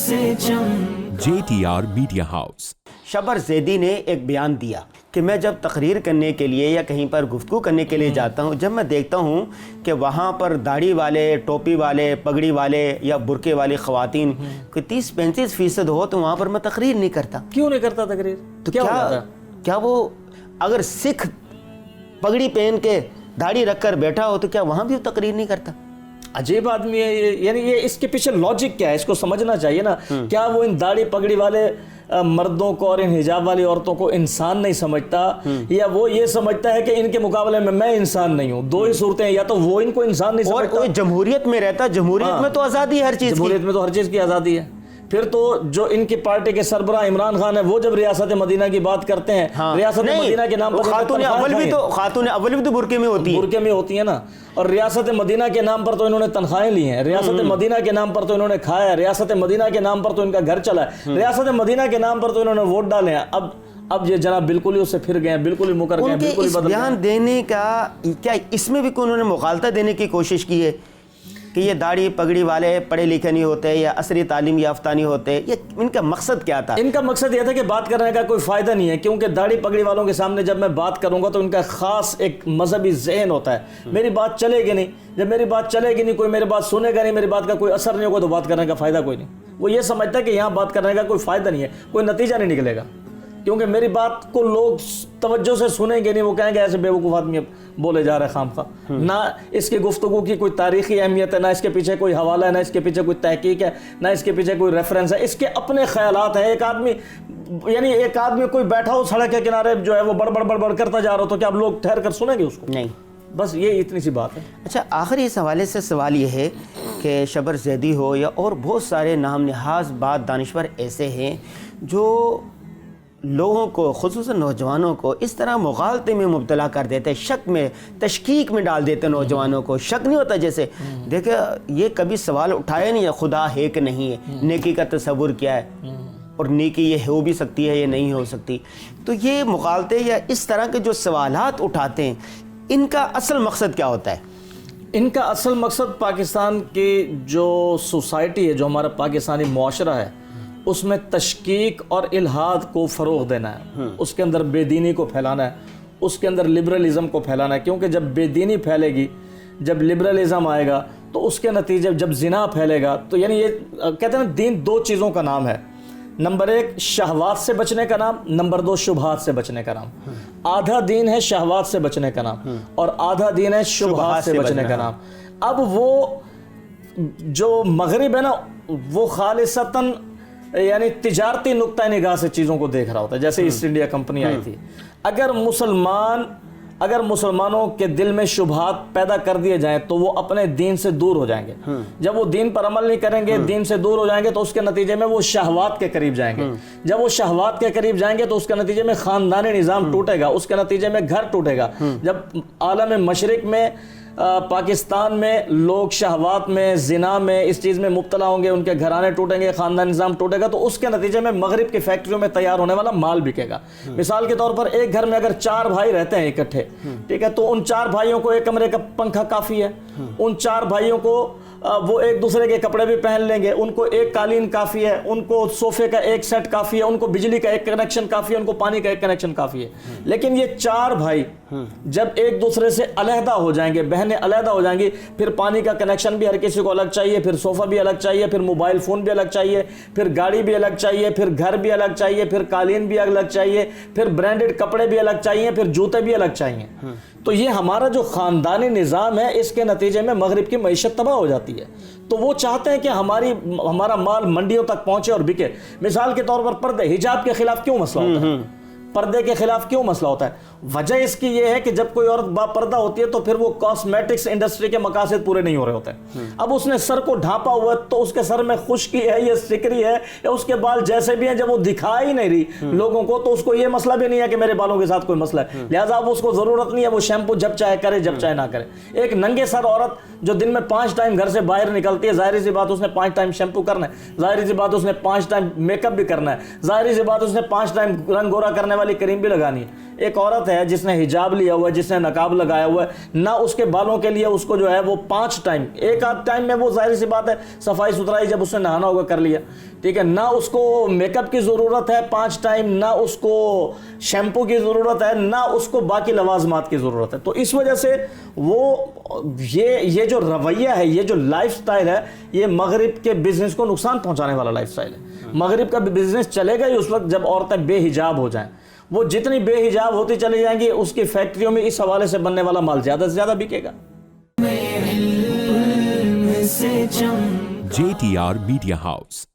سے جم JTR media house. شبر زیدی نے ایک بیان دیا کہ میں جب تقریر کرنے کے لیے یا کہیں پر گفتگو کرنے کے لیے جاتا ہوں، جب میں دیکھتا ہوں کہ وہاں پر داڑھی والے، ٹوپی والے، پگڑی والے یا برقعے والی خواتین کوئی 30-35% ہو تو وہاں پر میں تقریر نہیں کرتا۔ کیوں نہیں کرتا تقریر؟ تو کیا وہ اگر سکھ پگڑی پہن کے داڑھی رکھ کر بیٹھا ہو تو کیا وہاں بھی تقریر نہیں کرتا؟ عجیب آدمی ہے یہ، یعنی یہ اس کے پیچھے لاجک کیا ہے، اس کو سمجھنا چاہیے نا۔ کیا وہ ان داڑھی پگڑی والے مردوں کو اور ان حجاب والی عورتوں کو انسان نہیں سمجھتا، یا وہ یہ سمجھتا ہے کہ ان کے مقابلے میں انسان نہیں ہوں؟ دو ہی صورتیں ہیں، یا تو وہ ان کو انسان نہیں سمجھتا، اور کوئی جمہوریت میں رہتا، جمہوریت میں تو آزادی ہے ہر چیز کی، جمہوریت میں تو ہر چیز کی آزادی ہے۔ پھر تو جو ان کی پارٹی کے سربراہ عمران خان ہے، وہ جب ریاست مدینہ کی بات کرتے ہیں، ریاست مدینہ کے نام پر خاتون اول بھی تو برقعے میں ہوتی ہیں، برقعے میں ہوتی ہیں نا، اور ریاست مدینہ کے نام پر تو انہوں نے تنخواہیں لی ہیں، ریاست مدینہ کے نام پر تو انہوں نے کھایا ہے، ریاست مدینہ کے نام پر تو ان کا گھر چلا ہے، ریاست مدینہ کے نام پر تو انہوں نے ووٹ ڈالے ہیں۔ اب یہ جناب بالکل ہی اس سے پھر گئے ہیں، بالکل ہی مکر گئے ہیں، بالکل ہی بدل گئے ہیں۔ بیان دینے کا کیا اس میں بھی انہوں نے مغالطہ دینے کی کوشش کی ہے کہ یہ داڑھی پگڑی والے پڑھے لکھے نہیں ہوتے یا عصری تعلیم یافتہ نہیں ہوتے؟ یہ ان کا مقصد کیا تھا؟ ان کا مقصد یہ تھا کہ بات کرنے کا کوئی فائدہ نہیں ہے، کیونکہ داڑھی پگڑی والوں کے سامنے جب میں بات کروں گا تو ان کا خاص ایک مذہبی ذہن ہوتا ہے، میری بات چلے گی نہیں، جب میری بات چلے گی نہیں، کوئی میری بات سنے گا نہیں، میری بات کا کوئی اثر نہیں ہوگا تو بات کرنے کا فائدہ کوئی نہیں۔ وہ یہ سمجھتا ہے کہ یہاں بات کرنے کا کوئی فائدہ نہیں ہے، کوئی نتیجہ نہیں نکلے گا، کیونکہ میری بات کو لوگ توجہ سے سنیں گے نہیں، وہ کہیں گے ایسے بیوقوف آدمی بولے جا رہے خام خواہ۔ نہ اس کی گفتگو کی کوئی تاریخی اہمیت ہے، نہ اس کے پیچھے کوئی حوالہ ہے، نہ اس کے پیچھے کوئی تحقیق ہے، نہ اس کے پیچھے کوئی ریفرنس ہے، اس کے اپنے خیالات ہیں۔ ایک آدمی کوئی بیٹھا ہو سڑک کے کنارے جو ہے وہ بڑبڑ کرتا جا رہا ہو تو کیا اب لوگ ٹھہر کر سنیں گے اس کو؟ نہیں، بس یہ اتنی سی بات ہے۔ اچھا، آخری اس حوالے سے سوال یہ ہے کہ شبر زیدی ہو یا اور بہت سارے نام نہاد بعض دانشور ایسے ہیں جو لوگوں کو، خصوصاً نوجوانوں کو اس طرح مغالطے میں مبتلا کر دیتے، شک میں، تشکیک میں ڈال دیتے نوجوانوں کو۔ شک نہیں ہوتا، جیسے دیکھیں یہ کبھی سوال اٹھایا نہیں ہے خدا ہے کہ نہیں ہے، نیکی کا تصور کیا ہے، اور نیکی یہ ہو بھی سکتی ہے یا نہیں ہو سکتی۔ تو یہ مغالطے یا اس طرح کے جو سوالات اٹھاتے ہیں، ان کا اصل مقصد کیا ہوتا ہے؟ ان کا اصل مقصد پاکستان کی جو سوسائٹی ہے، جو ہمارا پاکستانی معاشرہ ہے، اس میں تشکیک اور الحاد کو فروغ دینا ہے، اس کے اندر بے دینی کو پھیلانا ہے، اس کے اندر لبرلزم کو پھیلانا ہے، کیونکہ جب بے دینی پھیلے گی، جب لبرلزم آئے گا تو اس کے نتیجے جب زنا پھیلے گا تو یعنی یہ کہتے ہیں نا، دین دو چیزوں کا نام ہے، نمبر 1 شہوات سے بچنے کا نام، نمبر 2 شبہات سے بچنے کا نام۔ آدھا دین ہے شہوات سے بچنے کا نام اور آدھا دین ہے شبہات سے بچنے کا نام۔ اب وہ جو مغرب ہے نا، وہ خالصتاً یعنی تجارتی نقطہ نگاہ سے چیزوں کو دیکھ رہا ہوتا ہے، جیسے ایسٹ انڈیا کمپنی آئی تھی۔ اگر مسلمانوں کے دل میں شبہات پیدا کر دیے جائیں تو وہ اپنے دین سے دور ہو جائیں گے، جب وہ دین پر عمل نہیں کریں گے، دین سے دور ہو جائیں گے تو اس کے نتیجے میں وہ شہوات کے قریب جائیں گے، جب وہ شہوات کے قریب جائیں گے تو اس کے نتیجے میں خاندانی نظام ٹوٹے گا، اس کے نتیجے میں گھر ٹوٹے گا۔ جب عالم مشرق میں، پاکستان میں لوگ شہوات میں، زنا میں، اس چیز میں مبتلا ہوں گے، ان کے گھرانے ٹوٹیں گے، خاندان نظام ٹوٹے گا، تو اس کے نتیجے میں مغرب کی فیکٹریوں میں تیار ہونے والا مال بکے گا۔ مثال کے طور پر ایک گھر میں اگر 4 بھائی رہتے ہیں اکٹھے، ٹھیک ہے، تو ان 4 بھائیوں کو ایک کمرے کا پنکھا کافی ہے، ان 4 بھائیوں کو وہ ایک دوسرے کے کپڑے بھی پہن لیں گے، ان کو ایک قالین کافی ہے، ان کو صوفے کا ایک سیٹ کافی ہے، ان کو بجلی کا ایک کنیکشن کافی ہے، ان کو پانی کا ایک کنیکشن کافی ہے۔ لیکن یہ 4 بھائی جب ایک دوسرے سے علیحدہ ہو جائیں گے، بہنیں علیحدہ ہو جائیں گی، پھر پانی کا کنیکشن بھی ہر کسی کو الگ چاہیے، پھر صوفہ بھی الگ چاہیے، پھر موبائل فون بھی الگ چاہیے، پھر گاڑی بھی الگ چاہیے، پھر گھر بھی الگ چاہیے، پھر قالین بھی الگ چاہیے، پھر برانڈڈ کپڑے بھی الگ چاہیے، پھر جوتے بھی الگ چاہیے۔ تو یہ ہمارا جو خاندانی نظام ہے، اس کے نتیجے میں مغرب کی معیشت تباہ ہو جاتی ہے۔ تو وہ چاہتے ہیں کہ ہمارا مال منڈیوں تک پہنچے اور بکے۔ مثال کے طور پر پردے، حجاب کے خلاف کیوں مسئلہ ہوتا ہے؟ پردے کے خلاف کیوں مسئلہ ہوتا ہے؟ وجہ اس کی یہ ہے کہ جب کوئی عورت با پردہ ہوتی ہے تو پھر وہ کاسمیٹکس انڈسٹری کے مقاصد پورے نہیں ہو رہے ہوتے ہیں۔ اب اس نے سر کو ڈھانپا ہوا ہے تو اس کے سر میں خشکی ہے یا سکری ہے یا اس کے بال جیسے بھی ہیں، جب وہ دکھا ہی نہیں رہی لوگوں کو تو اس کو یہ مسئلہ بھی نہیں ہے کہ میرے بالوں کے ساتھ کوئی مسئلہ ہے، لہٰذا اب اس کو ضرورت نہیں ہے وہ شیمپو جب چاہے کرے جب چاہے نہ کرے۔ ایک ننگے سر عورت جو دن میں 5 ٹائم گھر سے باہر نکلتی ہے، ظاہر سی بات اس نے 5 ٹائم شیمپو کرنا ہے، ظاہر سی بات اس نے 5 ٹائم میک اپ بھی کرنا ہے، ظاہر سی بات اس نے 5 ٹائم رنگ گورا کرنے والی کریم بھی لگانی ہے۔ ایک عورت ہے جس نے حجاب لیا ہوا ہے, جس نے نقاب لگایا ہوا ہے, نہ اس کے بالوں کے لیے اس کو جو ہے وہ 5 ٹائم, ایک آدھ ٹائم میں وہ ظاہر سی بات ہے صفائی ستھرائی جب اس نے نہانا ہوگا کر لیا, ٹھیک ہے, نہ اس کو میک اپ کی ضرورت ہے 5 ٹائم, نہ اس کو شیمپو کی ضرورت ہے, نہ اس کو باقی لوازمات کی ضرورت ہے. تو اس وجہ سے وہ یہ جو رویہ ہے, یہ جو لائف سٹائل ہے, یہ مغرب کے بزنس کو نقصان پہنچانے والا لائف سٹائل ہے. مغرب کا بزنس چلے گا ہی اس وقت جب عورتیں بے حجاب ہو جائیں. وہ جتنی بے حجاب ہوتی چلی جائیں گی, اس کی فیکٹریوں میں اس حوالے سے بننے والا مال زیادہ سے زیادہ بکے گا. JTR Media House.